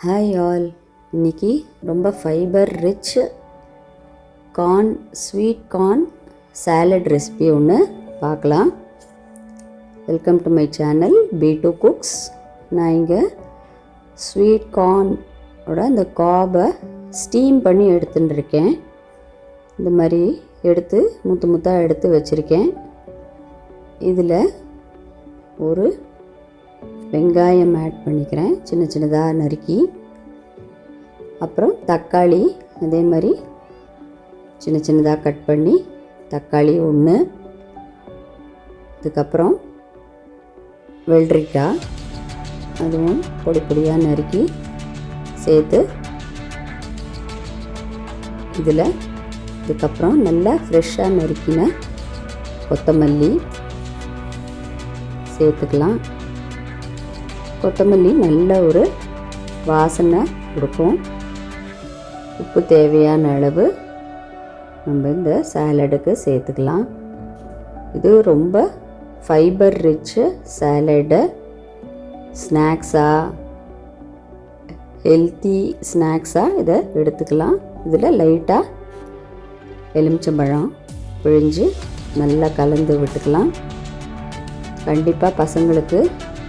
Hi all, இன்றைக்கி ரொம்ப fibre rich sweet corn salad recipe ஒன்று பார்க்கலாம். Welcome to my channel b2cooks. நான் இங்கே ஸ்வீட் கார்னோட இந்த காபை ஸ்டீம் பண்ணி எடுத்துட்டுருக்கேன். இந்த மாதிரி எடுத்து முத்தாக எடுத்து வச்சுருக்கேன். இதில் ஒரு வெங்காயம் ஆட் பண்ணிக்கிறேன், சின்னதாக நறுக்கி. அப்புறம் தக்காளி அதே மாதிரி சின்னதாக கட் பண்ணி தக்காளி 1. அதுக்கப்புறம் வெள்ளரிக்காய், அதுவும் பொடியாக நறுக்கி சேர்த்து இதில். இதுக்கப்புறம் நல்லா ஃப்ரெஷ்ஷாக நறுக்கின கொத்தமல்லி சேர்த்துக்கலாம். கொத்தமல்லி நல்ல ஒரு வாசனை கொடுக்கும். உப்பு தேவையான அளவு நம்ம இந்த சாலடுக்கு சேர்த்துக்கலாம். இது ரொம்ப ஃபைபர் ரிச்சு சாலடு. ஸ்நாக்ஸாக, ஹெல்த்தி ஸ்நாக்ஸாக இதை எடுத்துக்கலாம். இதில் லைட்டாக எலுமிச்சம்பழம் பிழிஞ்சு நல்லா கலந்து விட்டுக்கலாம். கண்டிப்பாக பசங்களுக்கு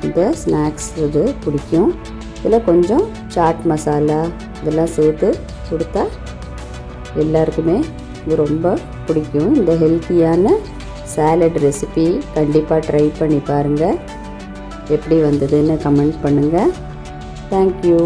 இந்த ஸ்நாக்ஸ் இது பிடிக்கும். இதில் கொஞ்சம் சாட் மசாலா இதெல்லாம் சேர்த்து கொடுத்தா எல்லாருக்குமே இது ரொம்ப பிடிக்கும். இந்த ஹெல்த்தியான சாலட் ரெசிபி கண்டிப்பாக ட்ரை பண்ணி பாருங்கள். எப்படி வந்ததுன்னு கமெண்ட் பண்ணுங்கள். தேங்க்யூ.